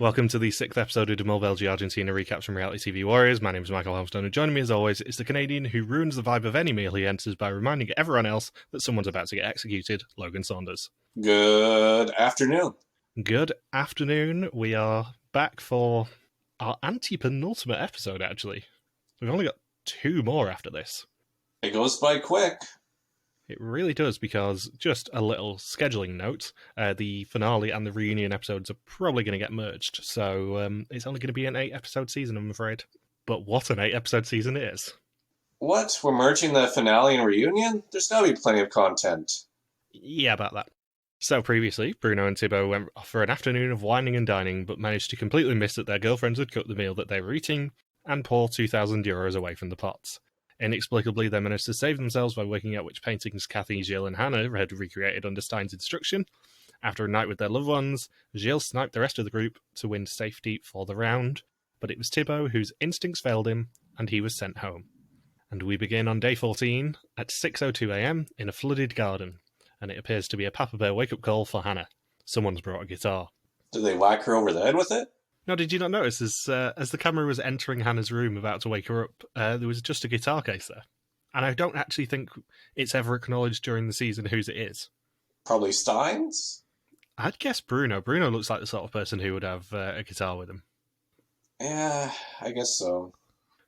Welcome to the sixth episode of the Mol Belgie Argentina recaps from Reality TV Warriors. My name is Michael Helmstone, and joining me as always is the Canadian who ruins the vibe of any meal he enters by reminding everyone else that someone's about to get executed, Logan Saunders. Good afternoon. Good afternoon. We are back for our anti-penultimate episode, actually. We've only got two more after this. It goes by quick. It really does, because just a little scheduling note, the finale and the reunion episodes are probably going to get merged, so it's only going to be an 8-episode season, I'm afraid. But what an 8-episode season it is. What? We're merging the finale and reunion? There's got to be plenty of content. Yeah, about that. So previously, Bruno and Thibaut went off for an afternoon of wining and dining, but managed to completely miss that their girlfriends had cooked the meal that they were eating, and pour €2,000 away from the pots. Inexplicably, they managed to save themselves by working out which paintings Cathy, Gilles and Hanne had recreated under Stein's instruction. After a night with their loved ones, Gilles sniped the rest of the group to win safety for the round, but it was Thibaut whose instincts failed him, and he was sent home. And we begin on day 14 at 6:02 a.m. in a flooded garden, and it appears to be a Papa Bear wake-up call for Hanne. Someone's brought a guitar. Did they whack her over the head with it? No, did you not notice, as the camera was entering Hannah's room about to wake her up, there was just a guitar case there. And I don't actually think it's ever acknowledged during the season whose it is. Probably Stein's? I'd guess Bruno. Bruno looks like the sort of person who would have a guitar with him. Yeah, I guess so.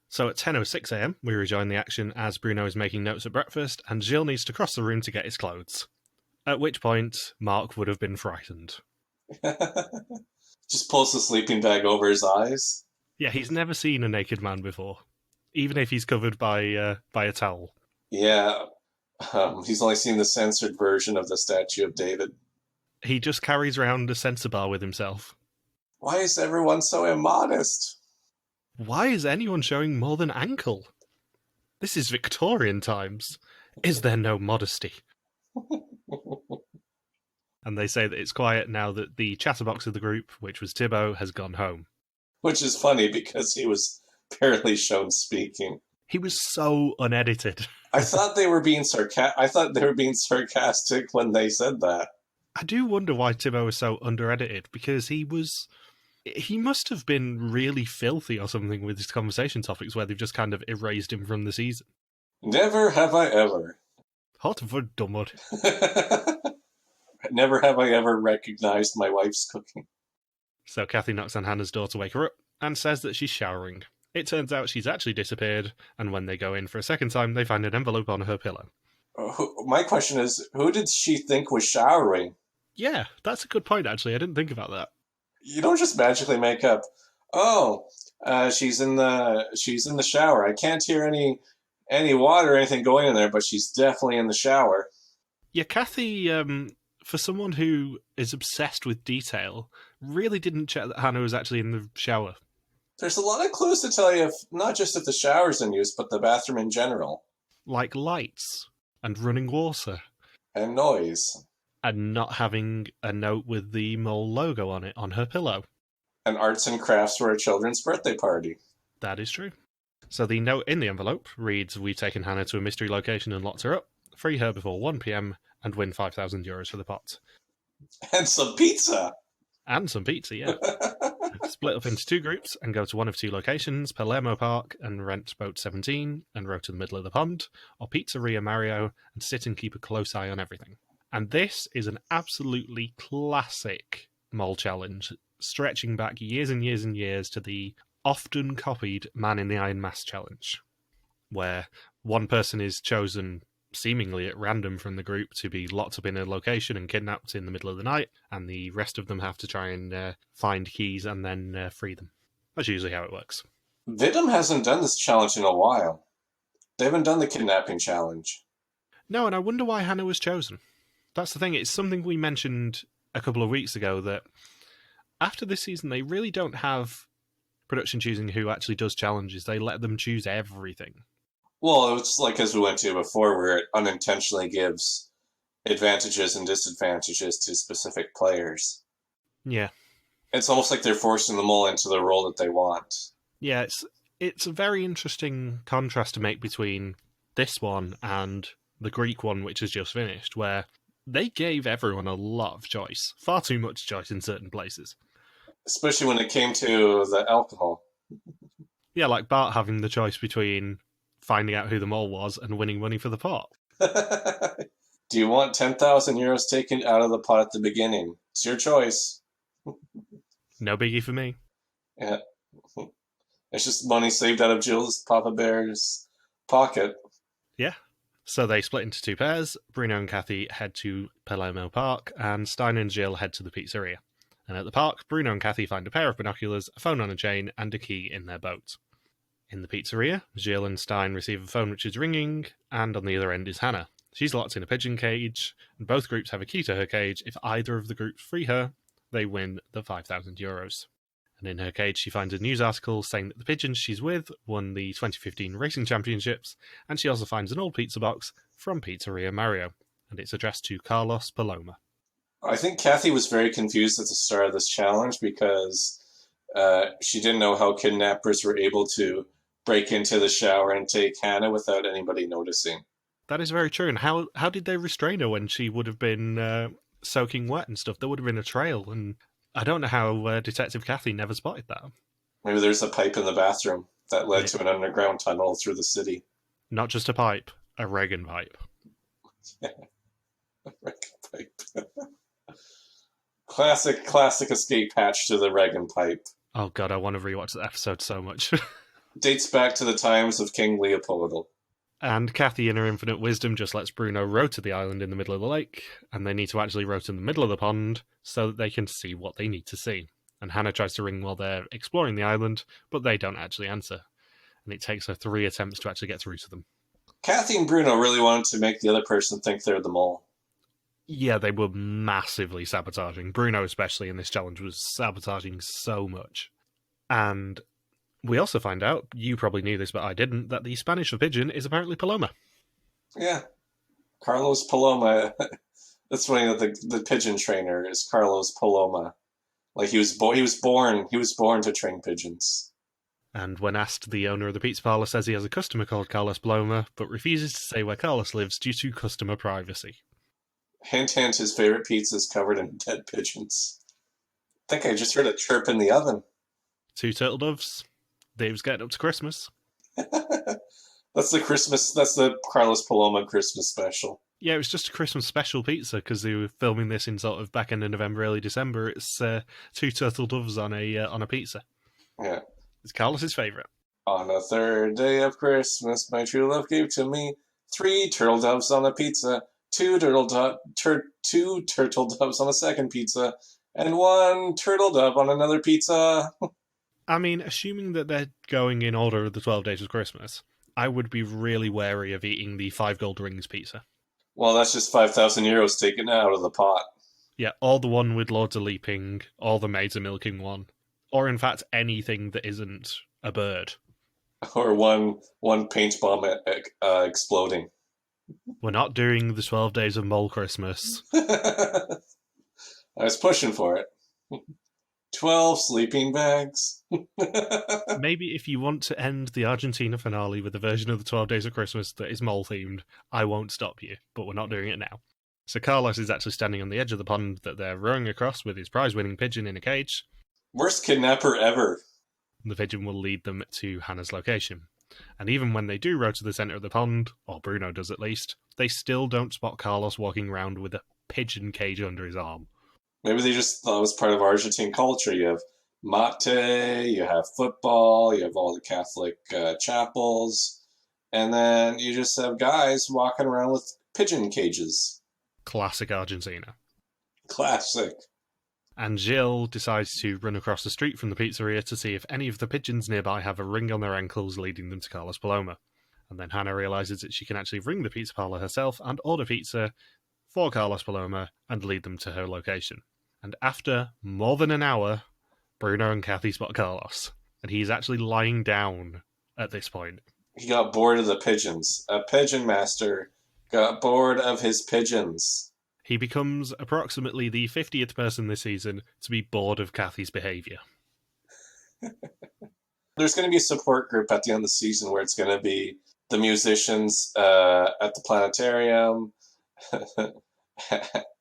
So at 10:06 a.m, we rejoin the action as Bruno is making notes at breakfast, and Gilles needs to cross the room to get his clothes. At which point, Mark would have been frightened. Just pulls the sleeping bag over his eyes. Yeah, he's never seen a naked man before, even if he's covered by a towel. Yeah, he's only seen the censored version of the Statue of David. He just carries around a sensor bar with himself. Why is everyone so immodest? Why is anyone showing more than ankle? This is Victorian times. Is there no modesty? And they say that it's quiet now that the chatterbox of the group, which was Thibaut, has gone home. Which is funny because he was barely shown speaking. He was so unedited. I thought they were being sarcastic when they said that. I do wonder why Thibaut was so under-edited, because he must have been really filthy or something with his conversation topics where they've just kind of erased him from the season. Never have I ever. Hot for dummer. Never have I ever recognized my wife's cooking. So Cathy knocks on Hannah's door to wake her up and says that she's showering. It turns out she's actually disappeared, and when they go in for a second time, they find an envelope on her pillow. My question is, who did she think was showering? Yeah, that's a good point, actually. I didn't think about that. You don't just magically make up, she's in the shower. I can't hear any water or anything going in there, but she's definitely in the shower. Yeah, Cathy, for someone who is obsessed with detail, really didn't check that Hanne was actually in the shower. There's a lot of clues to tell you, not just if the shower's in use, but the bathroom in general. Like lights, and running water. And noise. And not having a note with the Mol logo on it on her pillow. And arts and crafts for a children's birthday party. That is true. So the note in the envelope reads, "We've taken Hanne to a mystery location and locked her up. Free her before 1 p.m, and win €5,000 for the pot." And some pizza! And some pizza, yeah. Split up into two groups and go to one of two locations, Palermo Park and rent Boat 17 and row to the middle of the pond, or Pizzeria Mario and sit and keep a close eye on everything. And this is an absolutely classic Mol challenge, stretching back years and years and years to the often copied Man in the Iron Mask challenge, where one person is chosen seemingly at random from the group to be locked up in a location and kidnapped in the middle of the night, and the rest of them have to try and find keys and then free them. That's usually how it works. Vidum hasn't done this challenge in a while. They haven't done the kidnapping challenge. No, and I wonder why Hanne was chosen. That's the thing, it's something we mentioned a couple of weeks ago, that after this season they really don't have production choosing who actually does challenges. They let them choose everything. Well, it's like as we went to before, where it unintentionally gives advantages and disadvantages to specific players. Yeah. It's almost like they're forcing them all into the role that they want. Yeah, it's a very interesting contrast to make between this one and the Greek one, which has just finished, where they gave everyone a lot of choice. Far too much choice in certain places. Especially when it came to the alcohol. Yeah, like Bart having the choice between finding out who the mole was and winning money for the pot. Do you want 10,000 euros taken out of the pot at the beginning? It's your choice. No biggie for me. Yeah. It's just money saved out of Jill's Papa Bear's pocket. Yeah. So they split into two pairs. Bruno and Cathy head to Palermo Park, and Stein and Jill head to the pizzeria. And at the park, Bruno and Cathy find a pair of binoculars, a phone on a chain, and a key in their boat. In the pizzeria, Jill and Stein receive a phone which is ringing, and on the other end is Hanne. She's locked in a pigeon cage, and both groups have a key to her cage. If either of the groups free her, they win the 5,000 euros. And in her cage, she finds a news article saying that the pigeons she's with won the 2015 Racing Championships, and she also finds an old pizza box from Pizzeria Mario, and it's addressed to Carlos Paloma. I think Cathy was very confused at the start of this challenge because she didn't know how kidnappers were able to break into the shower and take Hanne without anybody noticing. That is very true. And how did they restrain her when she would have been soaking wet and stuff? There would have been a trail, and I don't know how Detective Cathy never spotted that. Maybe there's a pipe in the bathroom that led to an underground tunnel through the city. Not just a pipe, a Reagan pipe. Yeah, a Reagan pipe. Classic escape hatch to the Reagan pipe. Oh god, I want to rewatch the episode so much. Dates back to the times of King Leopold. And Cathy, in her infinite wisdom, just lets Bruno row to the island in the middle of the lake, and they need to actually row to the middle of the pond so that they can see what they need to see. And Hanne tries to ring while they're exploring the island, but they don't actually answer. And it takes her 3 attempts to actually get through to them. Cathy and Bruno really wanted to make the other person think they're the mole. Yeah, they were massively sabotaging. Bruno, especially in this challenge, was sabotaging so much. And we also find out, you probably knew this, but I didn't, that the Spanish for pigeon is apparently Paloma. Yeah. Carlos Paloma. That's funny that the pigeon trainer is Carlos Paloma. Like he was born to train pigeons. And when asked, the owner of the pizza parlor says he has a customer called Carlos Paloma, but refuses to say where Carlos lives due to customer privacy. Hint, hint, his favorite pizza is covered in dead pigeons. I think I just heard a chirp in the oven. 2 turtle doves. Dave's getting up to Christmas. That's the Carlos Paloma Christmas special. Yeah, it was just a Christmas special pizza because they were filming this in sort of back end of November, early December. It's 2 turtle doves on a pizza. Yeah. It's Carlos's favourite. On the 3rd day of Christmas, my true love gave to me 3 turtle doves on a pizza, 2 turtle doves on a second pizza, and 1 turtle dove on another pizza. I mean, assuming that they're going in order of the 12 days of Christmas, I would be really wary of eating the 5 gold rings pizza. Well, that's just 5,000 euros taken out of the pot. Yeah, or the one with loads of leaping, or the maids are milking one. Or, in fact, anything that isn't a bird. Or one paint bomb exploding. We're not doing the 12 days of Mole Christmas. I was pushing for it. 12 sleeping bags. Maybe if you want to end the Argentina finale with a version of the 12 Days of Christmas that is mole-themed, I won't stop you, but we're not doing it now. So Carlos is actually standing on the edge of the pond that they're rowing across with his prize-winning pigeon in a cage. Worst kidnapper ever. The pigeon will lead them to Hanne's location. And even when they do row to the centre of the pond, or Bruno does at least, they still don't spot Carlos walking around with a pigeon cage under his arm. Maybe they just thought it was part of Argentine culture. You have mate, you have football, you have all the Catholic chapels, and then you just have guys walking around with pigeon cages. Classic Argentina. Classic. And Jill decides to run across the street from the pizzeria to see if any of the pigeons nearby have a ring on their ankles leading them to Carlos Paloma. And then Hanne realises that she can actually ring the pizza parlour herself and order pizza for Carlos Paloma and lead them to her location. And after more than an hour, Bruno and Cathy spot Carlos. And he's actually lying down at this point. He got bored of the pigeons. A pigeon master got bored of his pigeons. He becomes approximately the 50th person this season to be bored of Cathy's behaviour. There's going to be a support group at the end of the season where it's going to be the musicians at the planetarium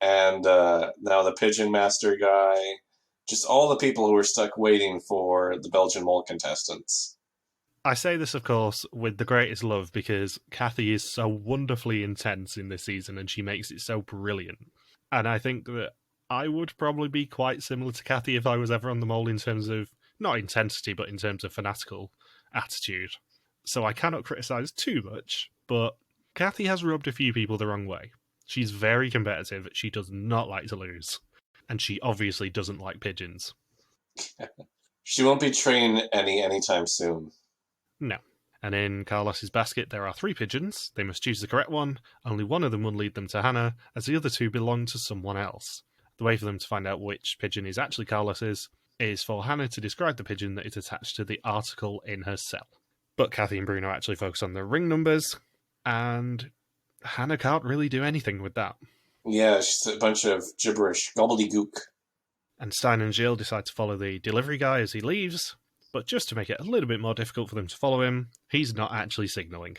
and now the pigeon master guy Just all the people who were stuck waiting for the Belgian mole contestants. I say this, of course, with the greatest love because Cathy is so wonderfully intense in this season and she makes it so brilliant. And I think that I would probably be quite similar to Cathy if I was ever on the mole in terms of, not intensity, but in terms of fanatical attitude. So I cannot criticise too much, but Cathy has rubbed a few people the wrong way. She's very competitive, she does not like to lose, and she obviously doesn't like pigeons. She won't be training anytime soon. No. And in Carlos's basket, there are 3 pigeons. They must choose the correct one. Only one of them will lead them to Hanne, as the other 2 belong to someone else. The way for them to find out which pigeon is actually Carlos's is for Hanne to describe the pigeon that is attached to the article in her cell. But Cathy and Bruno actually focus on the ring numbers, and Hanne can't really do anything with that. Yeah, she's a bunch of gibberish, gobbledygook. And Stein and Jill decide to follow the delivery guy as he leaves, but just to make it a little bit more difficult for them to follow him, he's not actually signalling.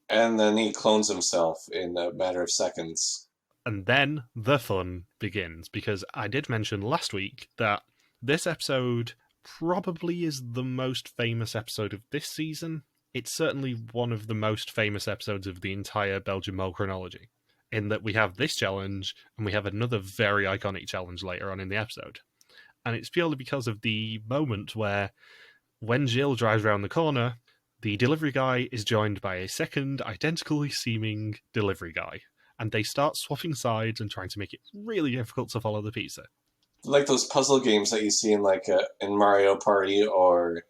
And then he clones himself in a matter of seconds. And then the fun begins, because I did mention last week that this episode probably is the most famous episode of this season. It's certainly one of the most famous episodes of the entire Belgian mole chronology, in that we have this challenge, and we have another very iconic challenge later on in the episode. And it's purely because of the moment where, when Jill drives around the corner, the delivery guy is joined by a second, identically seeming delivery guy, and they start swapping sides and trying to make it really difficult to follow the pizza. Like those puzzle games that you see in in Mario Party or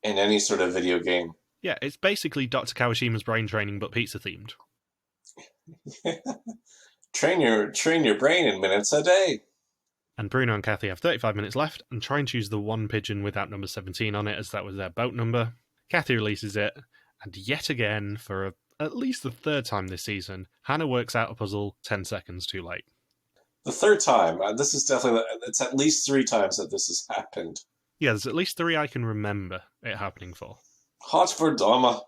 in any sort of video game. Yeah, it's basically Dr. Kawashima's brain training, but pizza themed. Train your brain in minutes a day. And Bruno and Cathy have 35 minutes left and try and choose the one pigeon without number 17 on it, as that was their boat number. Cathy releases it, and yet again, for at least the 3rd time this season, Hanne works out a puzzle 10 seconds too late. The 3rd time. This is definitely, it's at least 3 times that this has happened. Yeah, there's at least 3 I can remember it happening for. Godverdomme.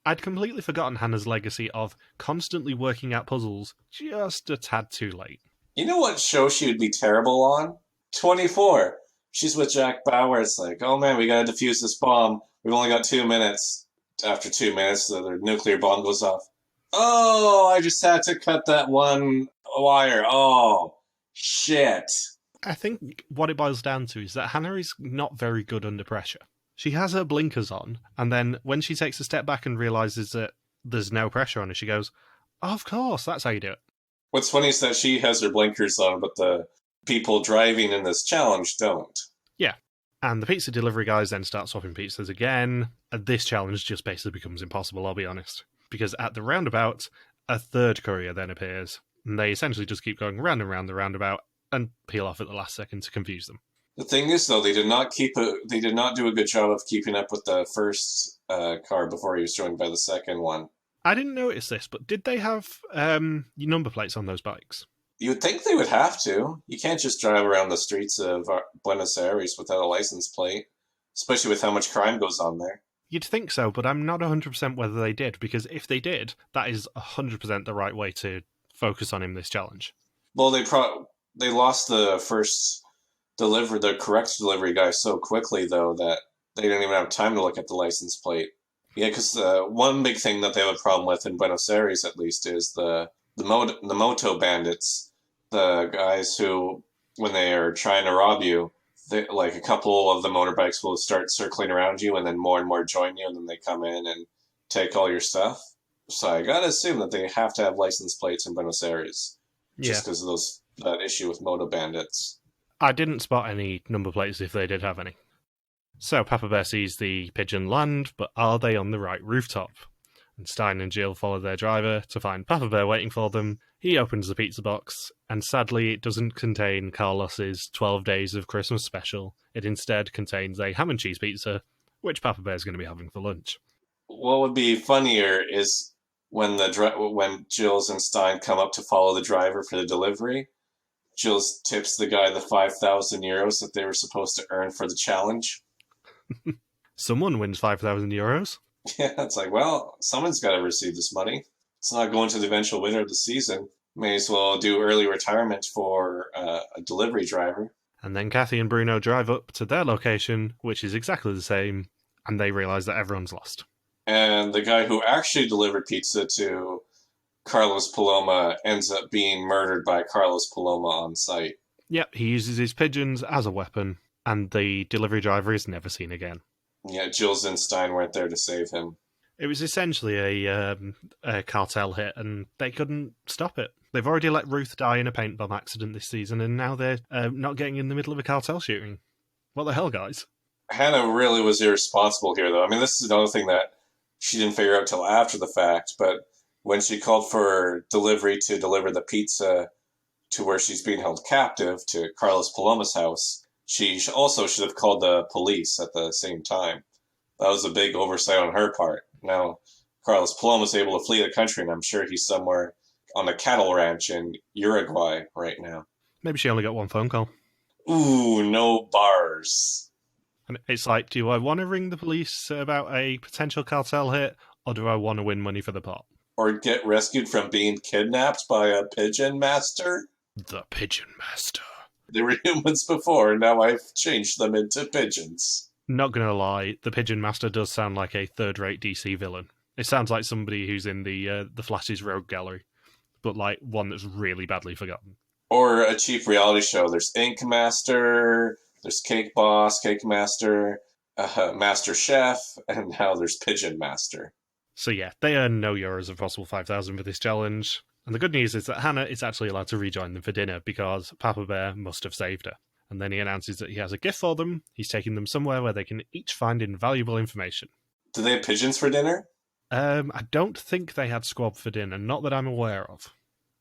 I'd completely forgotten Hanne's legacy of constantly working out puzzles just a tad too late. You know what show she would be terrible on? 24. She's with Jack Bauer. It's like, oh man, we gotta defuse this bomb. We've only got 2 minutes. After 2 minutes, the nuclear bomb goes off. Oh, I just had to cut that one wire. Oh, shit. I think what it boils down to is that Hanne is not very good under pressure. She has her blinkers on, and then when she takes a step back and realises that there's no pressure on her, she goes, oh, of course, that's how you do it. What's funny is that she has her blinkers on, but the people driving in this challenge don't. Yeah. And the pizza delivery guys then start swapping pizzas again. And this challenge just basically becomes impossible, I'll be honest. Because at the roundabout, a 3rd courier then appears. And they essentially just keep going round and round the roundabout and peel off at the last second to confuse them. The thing is, though, they did not do a good job of keeping up with the first car before he was joined by the second one. I didn't notice this, but did they have number plates on those bikes? You would think they would have to. You can't just drive around the streets of Buenos Aires without a license plate, especially with how much crime goes on there. You'd think so, but I'm not 100% whether they did, because if they did, that is 100% the right way to focus on him this challenge. Well, they lost the correct delivery guy so quickly, though, that they didn't even have time to look at the license plate. Yeah, because one big thing that they have a problem with in Buenos Aires, at least, is the moto bandits, the guys who, when they are trying to rob you, like a couple of the motorbikes will start circling around you, and then more join you, and then they come in and take all your stuff. So I gotta assume that they have to have license plates in Buenos Aires, just because of that issue with moto bandits. I didn't spot any number plates if they did have any. So Papa Bear sees the pigeon land, but are they on the right rooftop? And Stein and Jill follow their driver to find Papa Bear waiting for them. He opens the pizza box, and sadly it doesn't contain Carlos's 12 Days of Christmas special. It instead contains a ham and cheese pizza, which Papa Bear's going to be having for lunch. What would be funnier is when Jills and Stein come up to follow the driver for the delivery, Jills tips the guy the 5,000 euros that they were supposed to earn for the challenge. Someone wins 5,000 euros. Yeah, it's like, well, someone's got to receive this money. It's not going to the eventual winner of the season. May as well do early retirement for a delivery driver. And then Cathy and Bruno drive up to their location, which is exactly the same, and they realise that everyone's lost. And the guy who actually delivered pizza to Carlos Paloma ends up being murdered by Carlos Paloma on site. Yep, he uses his pigeons as a weapon, and the delivery driver is never seen again. Yeah, Jules and Stein weren't there to save him. It was essentially a cartel hit, and they couldn't stop it. They've already let Ruth die in a paint bomb accident this season, and now they're not getting in the middle of a cartel shooting. What the hell, guys? Hanne really was irresponsible here, though. I mean, this is another thing that she didn't figure out till after the fact, but when she called for delivery to deliver the pizza to where she's being held captive, to Carlos Paloma's house, she also should have called the police at the same time. That was a big oversight on her part. Now, Carlos Paloma's able to flee the country, and I'm sure he's somewhere on a cattle ranch in Uruguay right now. Maybe she only got one phone call. Ooh, no bars. And it's like, do I want to ring the police about a potential cartel hit, or do I want to win money for the pot? Or get rescued from being kidnapped by a pigeon master? The Pigeon Master. They were humans before, and now I've changed them into pigeons. Not gonna lie, the Pigeon Master does sound like a third-rate DC villain. It sounds like somebody who's in the Flash's Rogue Gallery, but like one that's really badly forgotten. Or a cheap reality show. There's Ink Master, there's Cake Boss, Cake Master, Master Chef, and now there's Pigeon Master. So yeah, they earn no euros of possible 5,000 for this challenge. And the good news is that Hanne is actually allowed to rejoin them for dinner because Papa Bear must have saved her. And then he announces that he has a gift for them. He's taking them somewhere where they can each find invaluable information. Do they have pigeons for dinner? I don't think they had squab for dinner, not that I'm aware of.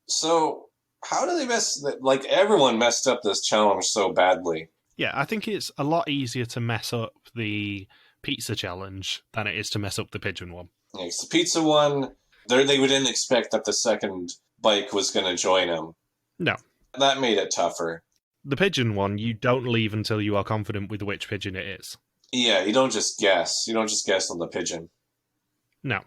So, how do they mess... Like, everyone messed up this challenge so badly. Yeah, I think it's a lot easier to mess up the pizza challenge than it is to mess up the pigeon one. Yeah, 'cause the pizza one, they didn't expect that the second bike was going to join them. No. That made it tougher. The pigeon one, you don't leave until you are confident with which pigeon it is. Yeah, you don't just guess. You don't just guess on the pigeon. No.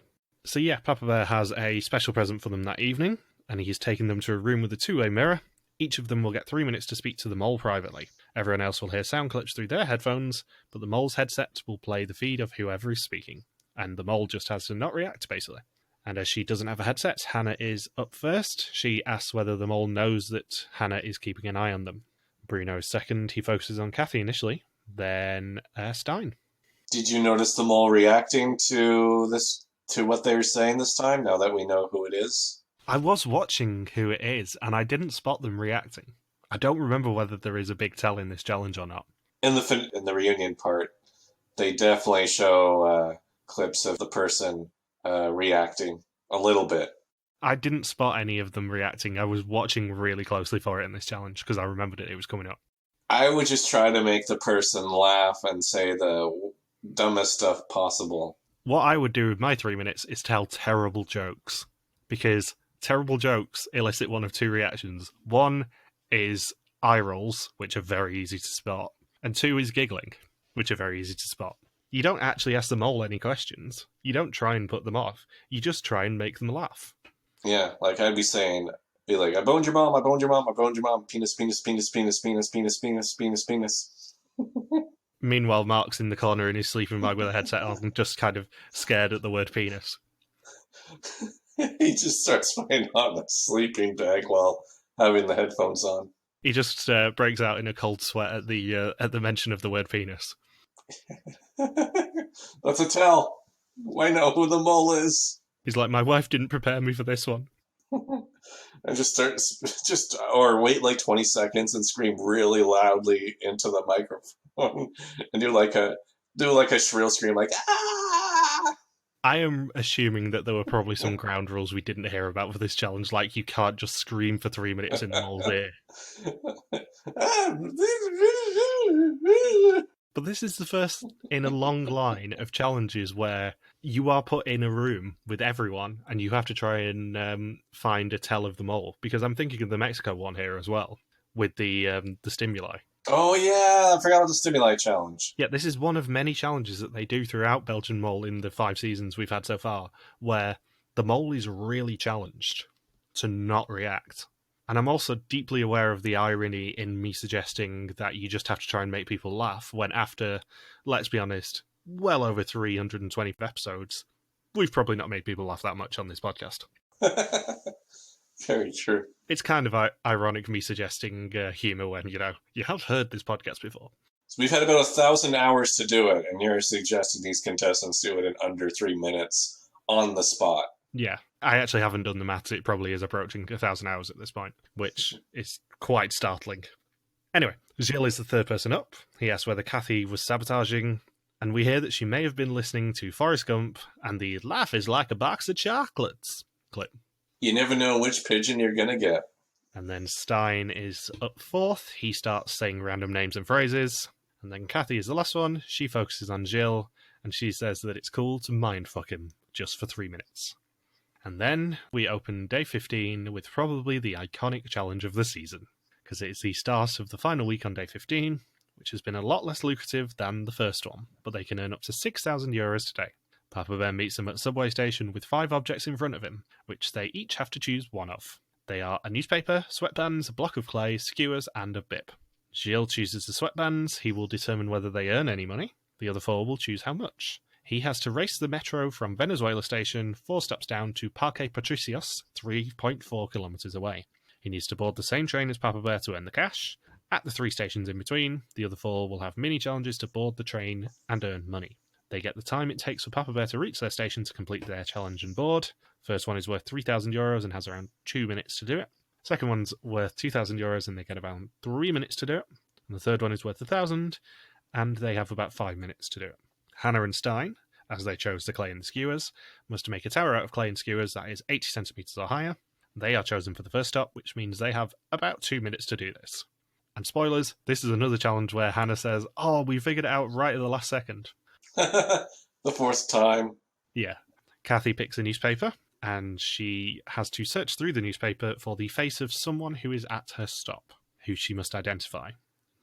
So yeah, Papa Bear has a special present for them that evening, and he's taken them to a room with a two-way mirror. Each of them will get 3 minutes to speak to the mole privately. Everyone else will hear sound clips through their headphones, but the mole's headset will play the feed of whoever is speaking. And the mole just has to not react, basically. And as she doesn't have a headset, Hanne is up first. She asks whether the mole knows that Hanne is keeping an eye on them. Bruno is second. He focuses on Cathy initially, then Stein. Did you notice them all reacting to what they were saying this time, now that we know who it is? I was watching who it is, and I didn't spot them reacting. I don't remember whether there is a big tell in this challenge or not. In the reunion part, they definitely show clips of the person reacting a little bit. I didn't spot any of them reacting. I was watching really closely for it in this challenge because I remembered it was coming up. I would just try to make the person laugh and say the dumbest stuff possible. What I would do with my 3 minutes is tell terrible jokes, because terrible jokes elicit one of two reactions. One is eye rolls, which are very easy to spot, and two is giggling, which are very easy to spot. You don't actually ask the mole any questions. You don't try and put them off. You just try and make them laugh. Yeah, like I'd be like, I boned your mom, I boned your mom, I boned your mom, penis, penis, penis, penis, penis, penis, penis, penis, penis. Meanwhile, Mark's in the corner in his sleeping bag with a headset on, just kind of scared at the word penis. He just starts playing on the sleeping bag while having the headphones on. He just breaks out in a cold sweat at the mention of the word penis. That's a tell. I know who the mole is. He's like, my wife didn't prepare me for this one. And or wait like 20 seconds and scream really loudly into the microphone and do like a shrill scream like, ah! I am assuming that there were probably some ground rules we didn't hear about for this challenge, like you can't just scream for 3 minutes in the mole's ear. But this is the first in a long line of challenges where you are put in a room with everyone and you have to try and find a tell of the mole. Because I'm thinking of the Mexico one here as well, with the stimuli. Oh yeah, I forgot about the stimuli challenge. Yeah, this is one of many challenges that they do throughout Belgian Mole in the 5 seasons we've had so far, where the mole is really challenged to not react. And I'm also deeply aware of the irony in me suggesting that you just have to try and make people laugh when after, let's be honest, well over 320 episodes, we've probably not made people laugh that much on this podcast. Very true. It's kind of ironic me suggesting humour when, you have heard this podcast before. So we've had about 1,000 hours to do it, and you're suggesting these contestants do it in under 3 minutes on the spot. Yeah, I actually haven't done the maths. It probably is approaching 1,000 hours at this point, which is quite startling. Anyway, Gilles is the third person up. He asks whether Cathy was sabotaging, and we hear that she may have been listening to Forrest Gump and the "Laugh is like a box of chocolates" clip. You never know which pigeon you're going to get. And then Stein is up fourth. He starts saying random names and phrases. And then Cathy is the last one. She focuses on Gilles, and she says that it's cool to mindfuck him just for 3 minutes. And then we open day 15 with probably the iconic challenge of the season, because it's the start of the final week on day 15, which has been a lot less lucrative than the first one, but they can earn up to €6,000 today. Papa Bear meets them at a subway station with 5 objects in front of him, which they each have to choose one of. They are a newspaper, sweatbands, a block of clay, skewers, and a bib. Gilles chooses the sweatbands. He will determine whether they earn any money. The other 4 will choose how much. He has to race the metro from Venezuela station 4 stops down to Parque Patricios, 3.4 kilometers away. He needs to board the same train as Papa Bear to earn the cash. At the 3 stations in between, the other 4 will have mini challenges to board the train and earn money. They get the time it takes for Papa Bear to reach their station to complete their challenge and board. First one is worth €3,000 and has around 2 minutes to do it. Second one's worth €2,000 and they get about 3 minutes to do it. And the third one is worth $1,000 and they have about 5 minutes to do it. Hanne and Stein, as they chose the clay and the skewers, must make a tower out of clay and skewers that is 80 centimeters or higher. They are chosen for the first stop, which means they have about 2 minutes to do this. And spoilers, this is another challenge where Hanne says, "Oh, we figured it out right at the last second." The 4th time. Yeah. Cathy picks a newspaper, and she has to search through the newspaper for the face of someone who is at her stop, who she must identify.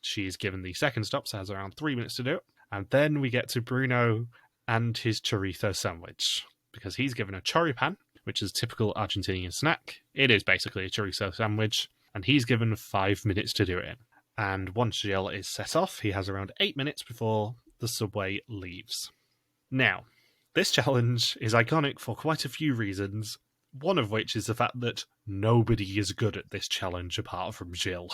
She is given the second stop, so has around 3 minutes to do it. And then we get to Bruno and his chorizo sandwich, because he's given a choripan, which is a typical Argentinian snack. It is basically a chorizo sandwich, and he's given 5 minutes to do it in. And once Gilles is set off, he has around 8 minutes before the subway leaves. Now, this challenge is iconic for quite a few reasons, one of which is the fact that nobody is good at this challenge apart from Gilles.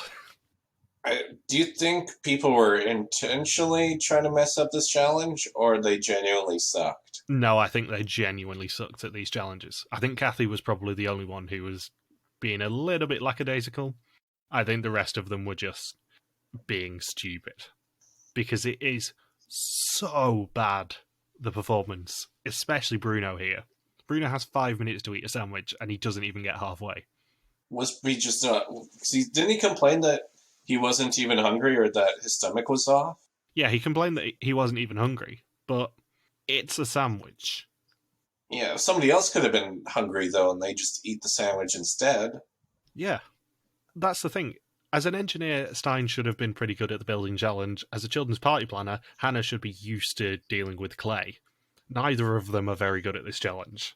Do you think people were intentionally trying to mess up this challenge, or they genuinely sucked? No, I think they genuinely sucked at these challenges. I think Cathy was probably the only one who was being a little bit lackadaisical. I think the rest of them were just being stupid. Because it is so bad, the performance, especially Bruno here. Bruno has 5 minutes to eat a sandwich, and he doesn't even get halfway. Was he just didn't he complain that he wasn't even hungry or that his stomach was off? Yeah, he complained that he wasn't even hungry, but it's a sandwich. Yeah, somebody else could have been hungry, though, and they just eat the sandwich instead. Yeah, that's the thing. As an engineer, Stein should have been pretty good at the building challenge. As a children's party planner, Hanne should be used to dealing with clay. Neither of them are very good at this challenge.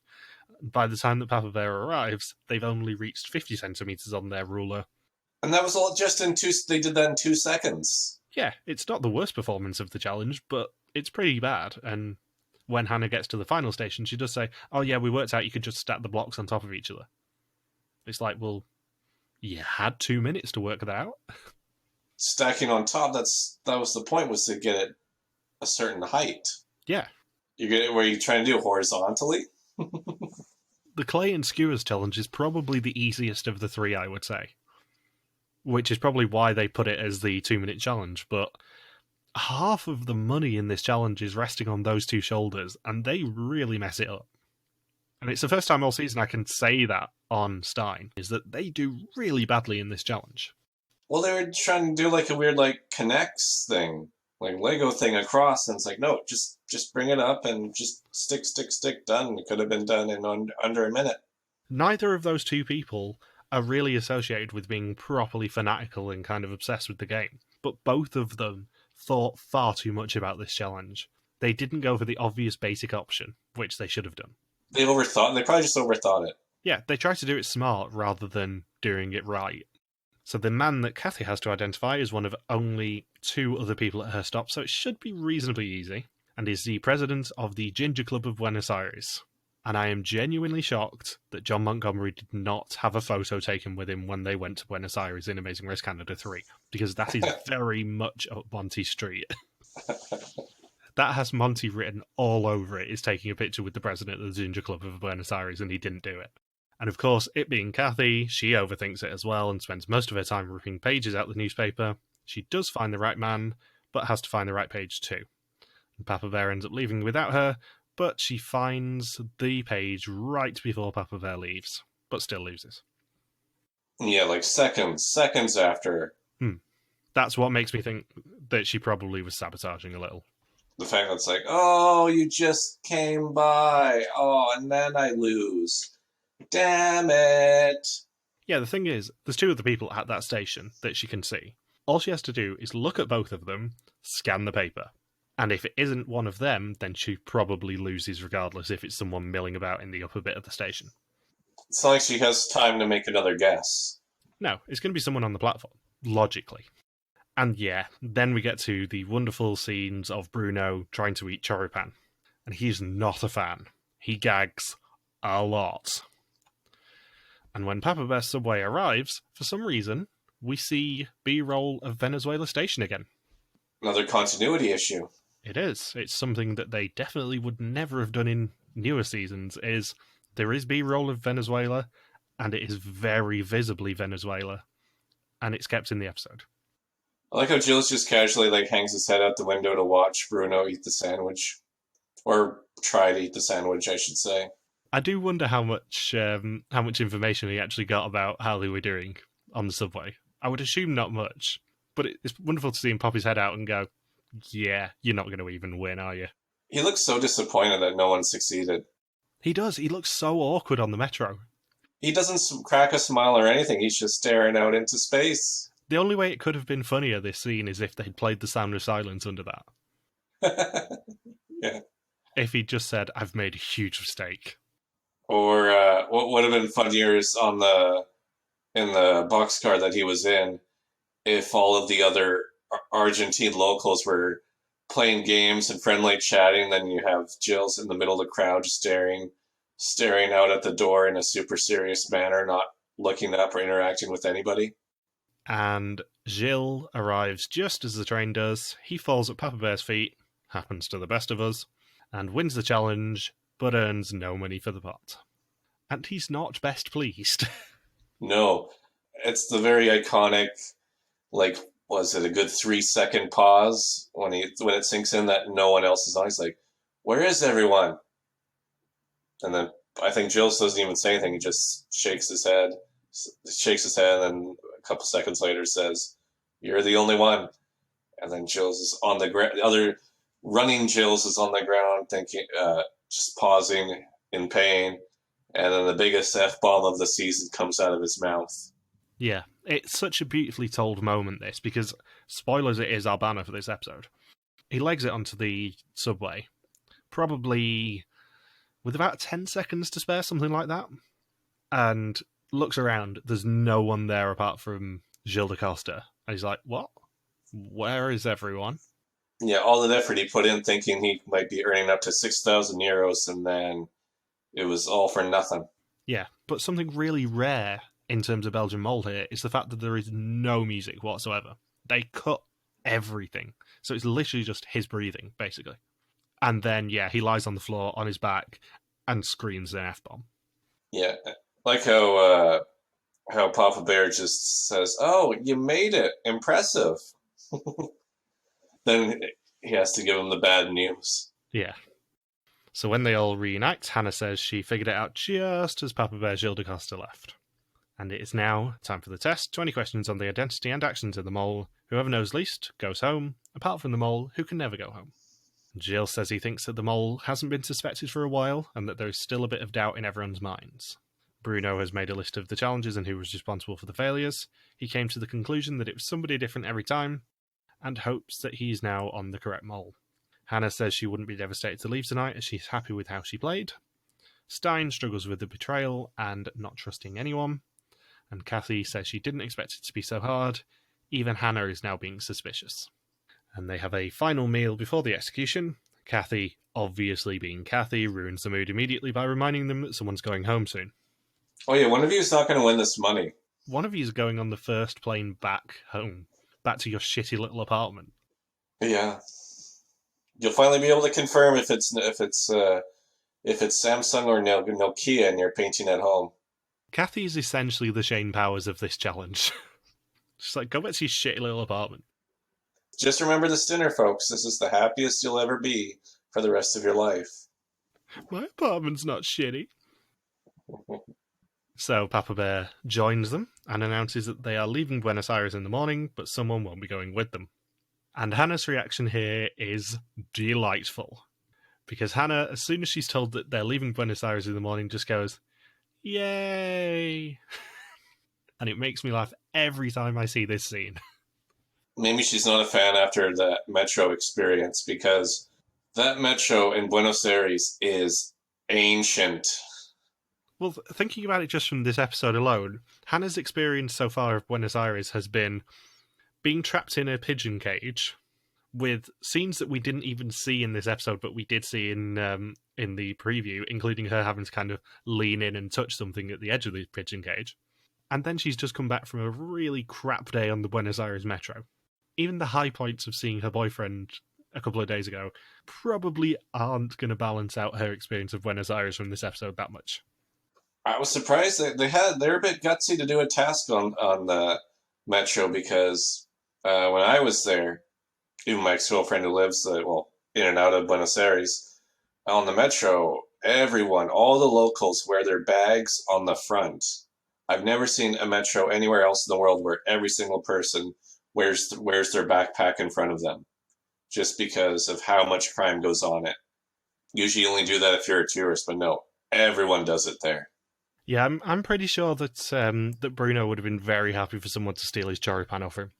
By the time that Papa Bear arrives, they've only reached 50 centimeters on their ruler. And that was all just they did that in 2 seconds. Yeah, it's not the worst performance of the challenge, but it's pretty bad. And when Hanne gets to the final station, she does say, "Oh yeah, we worked out you could just stack the blocks on top of each other." It's well, you had 2 minutes to work that out. Stacking on top, that was the point, was to get it a certain height. Yeah. Were you trying to do it horizontally? The clay and skewers challenge is probably the easiest of the 3, I would say. Which is probably why they put it as the 2-minute challenge, but half of the money in this challenge is resting on those 2 shoulders, and they really mess it up. And it's the first time all season I can say that on Stein, is that they do really badly in this challenge. Well, they were trying to do a weird connects thing, Lego thing across, and it's no, just bring it up and just stick, done. It could have been done in under a minute. Neither of those 2 people are really associated with being properly fanatical and kind of obsessed with the game, but both of them thought far too much about this challenge. They didn't go for the obvious basic option, which they should have done. They probably just overthought it. Yeah, they try to do it smart rather than doing it right. So the man that Cathy has to identify is one of only 2 other people at her stop, so it should be reasonably easy, and is the president of the Ginger Club of Buenos Aires. And I am genuinely shocked that John Montgomery did not have a photo taken with him when they went to Buenos Aires in Amazing Race Canada 3, because that is very much up Monty Street. That has Monty written all over it, is taking a picture with the president of the Ginger Club of Buenos Aires, and he didn't do it. And of course, it being Cathy, she overthinks it as well and spends most of her time ripping pages out the newspaper. She does find the right man, but has to find the right page too. And Papa Bear ends up leaving without her, but she finds the page right before Papa Bear leaves, but still loses. Yeah, like seconds after. That's what makes me think that she probably was sabotaging a little. The fact that it's like, oh, you just came by. Oh, and then I lose. Damn it. Yeah, the thing is, there's 2 other people at that station that she can see. All she has to do is look at both of them, scan the paper. And if it isn't one of them, then she probably loses regardless if it's someone milling about in the upper bit of the station. It's not like she has time to make another guess. No, it's going to be someone on the platform, logically. And yeah, then we get to the wonderful scenes of Bruno trying to eat choripan. And he's not a fan. He gags a lot. And when Papa Bear's subway arrives, for some reason, we see B-roll of Venezuela Station again. Another continuity issue. It is. It's something that they definitely would never have done in newer seasons, is there is B-roll of Venezuela, and it is very visibly Venezuela, and it's kept in the episode. I like how Jules just casually hangs his head out the window to watch Bruno eat the sandwich. Or try to eat the sandwich, I should say. I do wonder how much information he actually got about how they were doing on the subway. I would assume not much, but it's wonderful to see him pop his head out and go, yeah, you're not going to even win, are you? He looks so disappointed that no one succeeded. He does. He looks so awkward on the metro. He doesn't crack a smile or anything. He's just staring out into space. The only way it could have been funnier, this scene, is if they'd played the sound of silence under that. Yeah. If he'd just said, I've made a huge mistake. Or what would have been funnier is in the boxcar that he was in, if all of the other Argentine locals were playing games and friendly chatting, then you have Jill's in the middle of the crowd just staring out at the door in a super serious manner, not looking up or interacting with anybody. And Gilles arrives just as the train does. He falls at Papa Bear's feet, happens to the best of us, and wins the challenge, but earns no money for the pot. And he's not best pleased. No. It's the very iconic, was it a good 3-second pause when it sinks in that no one else is on? He's like, where is everyone? And then I think Jules doesn't even say anything. He just shakes his head, and then a couple seconds later says, you're the only one. And then Jules is on the ground. Other running Jules is on the ground, thinking, just pausing in pain. And then the biggest F-bomb of the season comes out of his mouth. Yeah, it's such a beautifully told moment, this, because, spoilers, it is our banner for this episode. He legs it onto the subway, probably with about 10 seconds to spare, something like that, and looks around. There's no one there apart from Gilles de Costa. And he's like, what? Where is everyone? Yeah, all the effort he put in thinking he might be earning up to 6,000 euros, and then it was all for nothing. Yeah, but something really rare in terms of Belgian Mol here is the fact that there is no music whatsoever. They cut everything. So it's literally just his breathing, basically. And then, yeah, he lies on the floor on his back and screams an F-bomb. Yeah, like how Papa Bear just says, oh, you made it. Impressive. Then he has to give him the bad news. Yeah. So when they all reunite, Hanne says she figured it out just as Papa Bear Gilles de Costa left. And it is now time for the test. 20 questions on the identity and actions of the mole. Whoever knows least goes home, apart from the mole, who can never go home. Gilles says he thinks that the mole hasn't been suspected for a while, and that there is still a bit of doubt in everyone's minds. Bruno has made a list of the challenges and who was responsible for the failures. He came to the conclusion that it was somebody different every time, and hopes that he's now on the correct mole. Hanne says she wouldn't be devastated to leave tonight, as she's happy with how she played. Stein struggles with the betrayal and not trusting anyone, and Cathy says she didn't expect it to be so hard. Even Hanne is now being suspicious. And they have a final meal before the execution. Cathy, obviously being Cathy, ruins the mood immediately by reminding them that someone's going home soon. Oh yeah, one of you is not going to win this money. One of you is going on the first plane back home, back to your shitty little apartment. Yeah, you'll finally be able to confirm if it's Samsung or Nokia, and you're painting at home. Cathy is essentially the Shane Powers of this challenge. Just like, go back to your shitty little apartment. Just remember this dinner, folks. This is the happiest you'll ever be for the rest of your life. My apartment's not shitty. So Papa Bear joins them and announces that they are leaving Buenos Aires in the morning, but someone won't be going with them. And Hannah's reaction here is delightful. Because Hanne, as soon as she's told that they're leaving Buenos Aires in the morning, just goes, yay! And it makes me laugh every time I see this scene. Maybe she's not a fan after that metro experience, because that metro in Buenos Aires is ancient. Well, thinking about it just from this episode alone, Hannah's experience so far of Buenos Aires has been being trapped in a pigeon cage with scenes that we didn't even see in this episode, but we did see in the preview, including her having to kind of lean in and touch something at the edge of the pigeon cage. And then she's just come back from a really crap day on the Buenos Aires Metro. Even the high points of seeing her boyfriend a couple of days ago probably aren't going to balance out her experience of Buenos Aires from this episode that much. I was surprised that they're a bit gutsy to do a task on the metro, because when I was there, even my ex-girlfriend who lives in and out of Buenos Aires, on the metro, everyone, all the locals wear their bags on the front. I've never seen a metro anywhere else in the world where every single person wears their backpack in front of them, just because of how much crime goes on it. Usually you only do that if you're a tourist, but no, everyone does it there. Yeah, I'm pretty sure that that Bruno would have been very happy for someone to steal his choripan off him.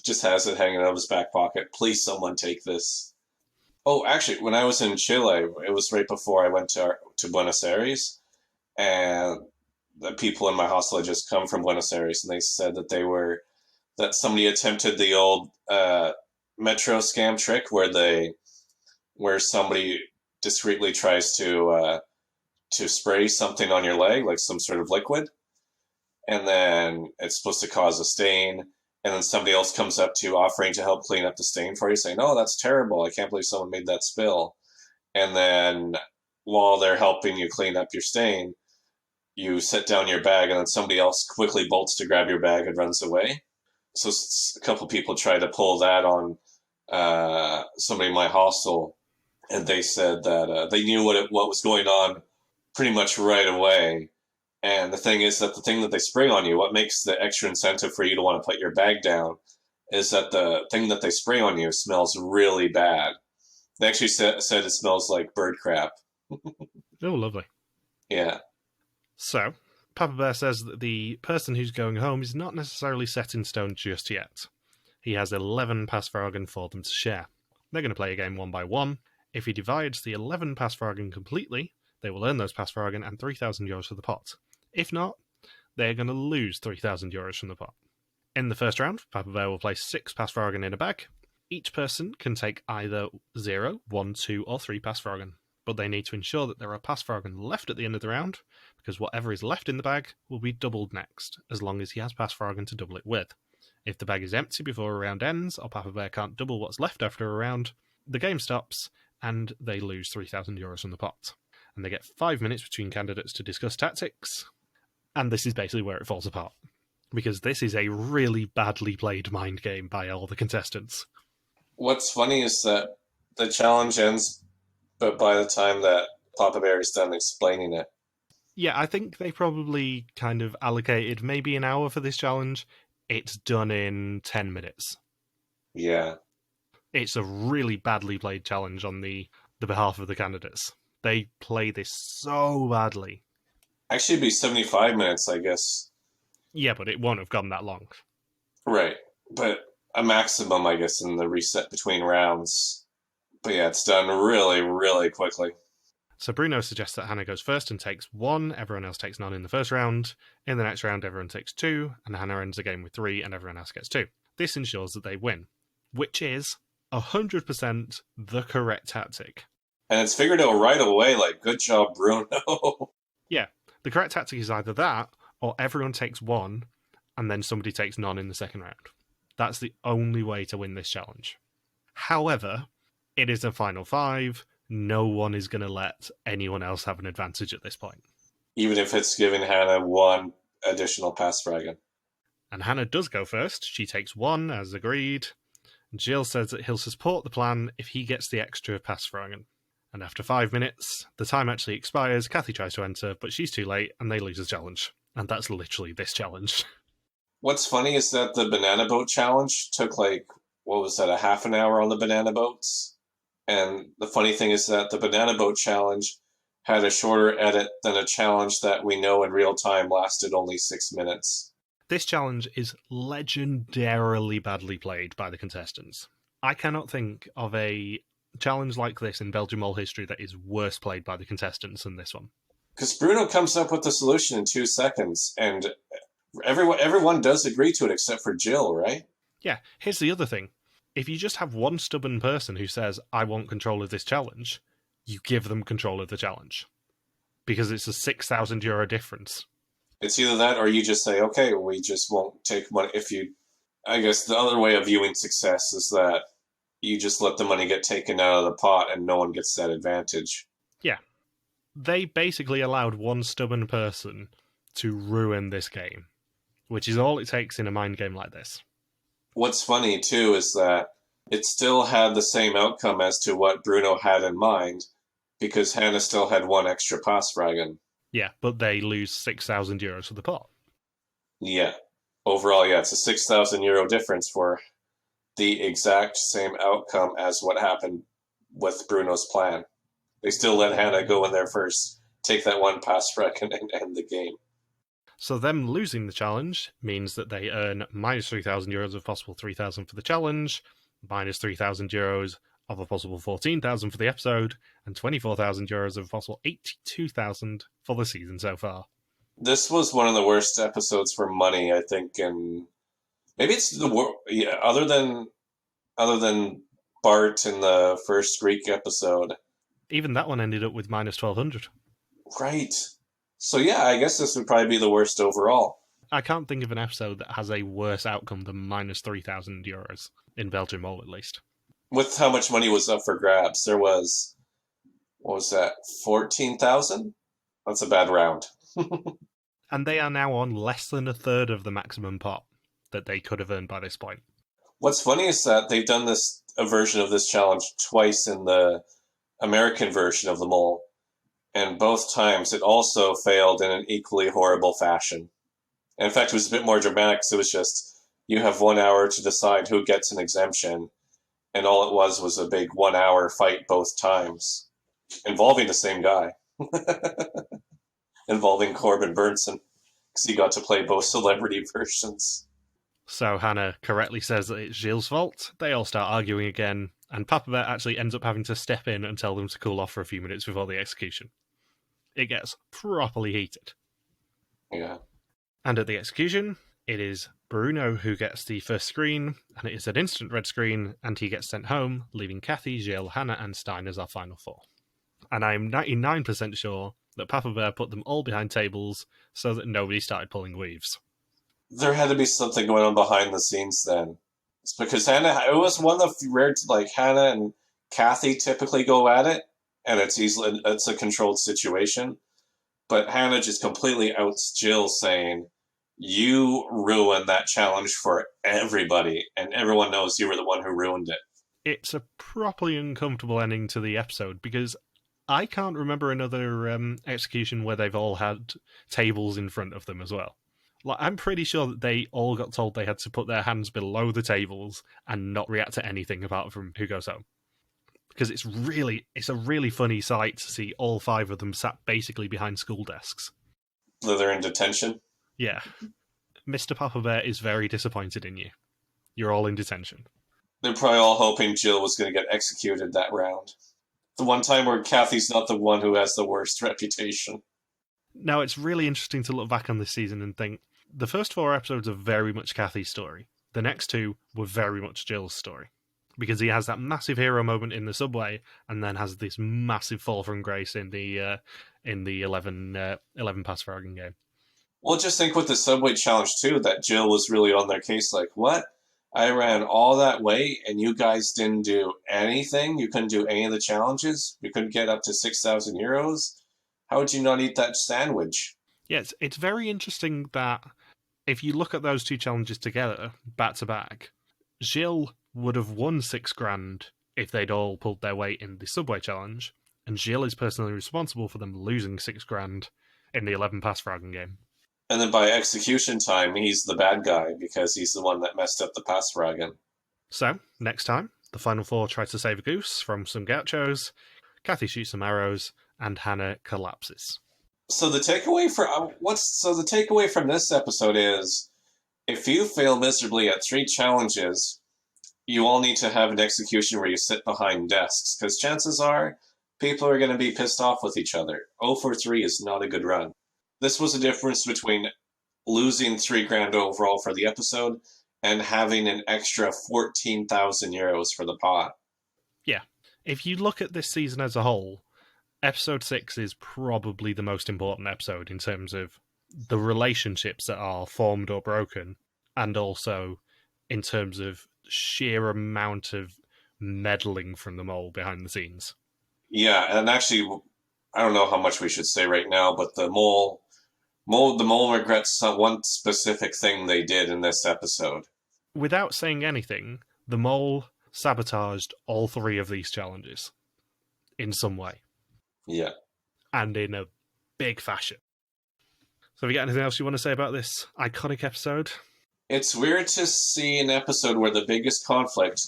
Just has it hanging out of his back pocket. Please, someone take this. Oh, actually, when I was in Chile, it was right before I went to Buenos Aires, and the people in my hostel had just come from Buenos Aires, and they said that somebody attempted the old metro scam trick where somebody discreetly tries to spray something on your leg, like some sort of liquid, and then it's supposed to cause a stain, and then somebody else comes up to you offering to help clean up the stain for you, saying, "Oh, that's terrible. I can't believe someone made that spill." And then while they're helping you clean up your stain, you set down your bag, and then somebody else quickly bolts to grab your bag and runs away. So a couple people tried to pull that on somebody in my hostel, and they said that they knew what was going on pretty much right away. And the thing is that the thing that they spray on you, what makes the extra incentive for you to want to put your bag down, is that the thing that they spray on you smells really bad. They actually said it smells like bird crap. Oh, lovely. Yeah. So, Papa Bear says that the person who's going home is not necessarily set in stone just yet. He has 11 Pasvragen for them to share. They're going to play a game one by one. If he divides the 11 Pasvragen completely, they will earn those Pasvragen and 3,000 euros for the pot. If not, they're going to lose 3,000 euros from the pot. In the first round, Papa Bear will place 6 Pasvragen in a bag. Each person can take either 0, 1, 2, or 3 Pasvragen, but they need to ensure that there are Pasvragen left at the end of the round, because whatever is left in the bag will be doubled next, as long as he has Pasvragen to double it with. If the bag is empty before a round ends, or Papa Bear can't double what's left after a round, the game stops, and they lose 3,000 euros from the pot. And they get 5 minutes between candidates to discuss tactics, and this is basically where it falls apart. Because this is a really badly played mind game by all the contestants. What's funny is that the challenge ends, but by the time that Papa Bear is done explaining it. Yeah, I think they probably kind of allocated maybe an hour for this challenge. It's done in 10 minutes. Yeah. It's a really badly played challenge on the behalf of the candidates. They play this so badly. Actually, it'd be 75 minutes, I guess. Yeah, but it won't have gone that long. Right. But a maximum, I guess, in the reset between rounds. But yeah, it's done really, really quickly. So Bruno suggests that Hanne goes first and takes 1, everyone else takes none in the first round. In the next round, everyone takes 2, and Hanne ends the game with 3, and everyone else gets 2. This ensures that they win, which is 100% the correct tactic. And it's figured out right away, like, good job, Bruno. Yeah, the correct tactic is either that, or everyone takes 1, and then somebody takes none in the second round. That's the only way to win this challenge. However, it is a final 5. No one is going to let anyone else have an advantage at this point. Even if it's giving Hanne 1 additional Pasvragen. And Hanne does go first. She takes 1, as agreed. Jill says that he'll support the plan if he gets the extra Pasvragen. And after 5 minutes, the time actually expires. Cathy tries to enter, but she's too late, and they lose the challenge. And that's literally this challenge. What's funny is that the banana boat challenge took, like, what was that, a half an hour on the banana boats? And the funny thing is that the banana boat challenge had a shorter edit than a challenge that we know in real time lasted only 6 minutes. This challenge is legendarily badly played by the contestants. I cannot think of a challenge like this in Belgian Mol history that is worse played by the contestants than this one. Because Bruno comes up with the solution in 2 seconds, and everyone does agree to it except for Jill, right? Yeah, here's the other thing. If you just have one stubborn person who says, I want control of this challenge, you give them control of the challenge. Because it's a €6,000 difference. It's either that or you just say, okay, we just won't take money. I guess the other way of viewing success is that you just let the money get taken out of the pot and no one gets that advantage. Yeah. They basically allowed one stubborn person to ruin this game, which is all it takes in a mind game like this. What's funny, too, is that it still had the same outcome as to what Bruno had in mind, because Hanne still had 1 extra Pasvragen. Yeah, but they lose €6,000 for the pot. Yeah. Overall, yeah, it's a €6,000 difference for the exact same outcome as what happened with Bruno's plan. They still let Hanne go in there first, take that 1 Pasvragen and end the game. So them losing the challenge means that they earn minus €3,000 of possible 3,000 for the challenge, minus €3,000 of a possible 14,000 for the episode, and €24,000 of a possible 82,000 for the season so far. This was one of the worst episodes for money, I think, and maybe it's the worst. Yeah, other than Bart in the first Greek episode. Even that one ended up with minus 1,200. Right. So yeah, I guess this would probably be the worst overall. I can't think of an episode that has a worse outcome than minus €3,000 in Belgian Mol, at least. With how much money was up for grabs, there was, what was that, 14,000? That's a bad round. And they are now on less than a third of the maximum pot that they could have earned by this point. What's funny is that they've done a version of this challenge twice in the American version of the Mole, and both times it also failed in an equally horrible fashion. And in fact, it was a bit more dramatic, so it was just, you have 1 hour to decide who gets an exemption, and all it was a big 1 hour fight both times, involving the same guy. Involving Corbin Burnson, because he got to play both celebrity versions. So Hanne correctly says that it's Gilles' fault. They all start arguing again, and Papa Bear actually ends up having to step in and tell them to cool off for a few minutes before the execution. It gets properly heated. Yeah. And at the execution, it is Bruno who gets the first screen, and it is an instant red screen, and he gets sent home, leaving Cathy, Gilles, Hanne, and Stein as our final 4. And I am 99% sure that Papa Bear put them all behind tables so that nobody started pulling weaves. There had to be something going on behind the scenes then. It's because it was one of the rare, like, Hanne and Cathy typically go at it, and it's a controlled situation. But Hanne just completely outs Jill, saying, you ruined that challenge for everybody, and everyone knows you were the one who ruined it. It's a properly uncomfortable ending to the episode, because I can't remember another execution where they've all had tables in front of them as well. Like, I'm pretty sure that they all got told they had to put their hands below the tables and not react to anything apart from who goes home. Because it's a really funny sight to see all 5 of them sat basically behind school desks. They're in detention? Yeah. Mr. Papa Bear is very disappointed in you. You're all in detention. They're probably all hoping Jill was going to get executed that round. The one time where Cathy's not the one who has the worst reputation. Now, it's really interesting to look back on this season and think the first 4 episodes are very much Cathy's story. The next 2 were very much Jill's story. Because he has that massive hero moment in the subway and then has this massive fall from grace in the 11 Pasvragen game. Well, just think with the subway challenge, too, that Jill was really on their case. Like, what? I ran all that way and you guys didn't do anything? You couldn't do any of the challenges? You couldn't get up to 6,000 euros? How would you not eat that sandwich? Yes, it's very interesting that if you look at those 2 challenges together, back to back, Jill would have won $6,000 if they'd all pulled their weight in the subway challenge, and Jill is personally responsible for them losing $6,000 in the 11 Pasvragen game. And then by execution time, he's the bad guy because he's the one that messed up the Pasvragen. So, next time, the final 4 try to save a goose from some gauchos, Cathy shoots some arrows, and Hanne collapses. So the takeaway from this episode is, if you fail miserably at 3 challenges, you all need to have an execution where you sit behind desks, because chances are people are going to be pissed off with each other. 0 for 3 is not a good run. This was a difference between losing $3,000 overall for the episode and having an extra 14,000 euros for the pot. Yeah. If you look at this season as a whole, episode 6 is probably the most important episode in terms of the relationships that are formed or broken, and also in terms of sheer amount of meddling from the mole behind the scenes. Yeah, and actually, I don't know how much we should say right now, but the mole regrets one specific thing they did in this episode. Without saying anything, the mole sabotaged all 3 of these challenges in some way. Yeah. And in a big fashion. So have you got anything else you want to say about this iconic episode? It's weird to see an episode where the biggest conflict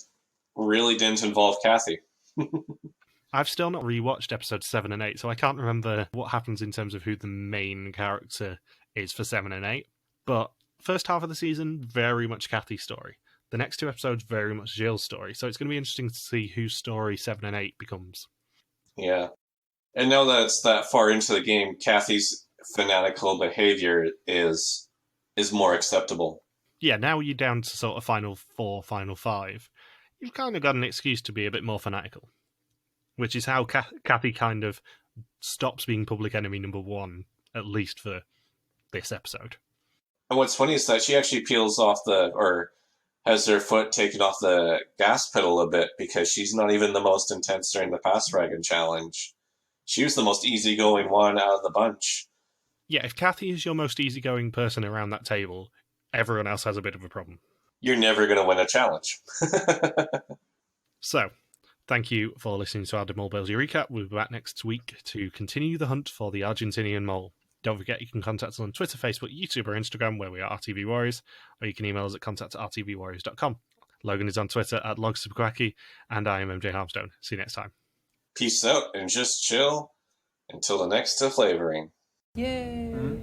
really didn't involve Cathy. I've still not rewatched episodes 7 and 8, so I can't remember what happens in terms of who the main character is for 7 and 8. But first half of the season, very much Cathy's story. The next 2 episodes, very much Jill's story. So it's going to be interesting to see whose story 7 and 8 becomes. Yeah. And now that it's that far into the game, Cathy's fanatical behavior is more acceptable. Yeah, now you're down to sort of final 4, final 5. You've kind of got an excuse to be a bit more fanatical. Which is how Cathy kind of stops being public enemy number 1, at least for this episode. And what's funny is that she actually peels off or has her foot taken off the gas pedal a bit because she's not even the most intense during the Pasvragen challenge. She was the most easygoing one out of the bunch. Yeah, if Cathy is your most easygoing person around that table, everyone else has a bit of a problem. You're never going to win a challenge. So, thank you for listening to our Mol Belgie recap. We'll be back next week to continue the hunt for the Argentinian mole. Don't forget you can contact us on Twitter, Facebook, YouTube or Instagram where we are RTV Warriors, or you can email us at contact@rtvwarriors.com. Logan is on Twitter at LogSuperQuacky, and I am MJ Harmstone. See you next time. Peace out and just chill until the next flavoring. Yay!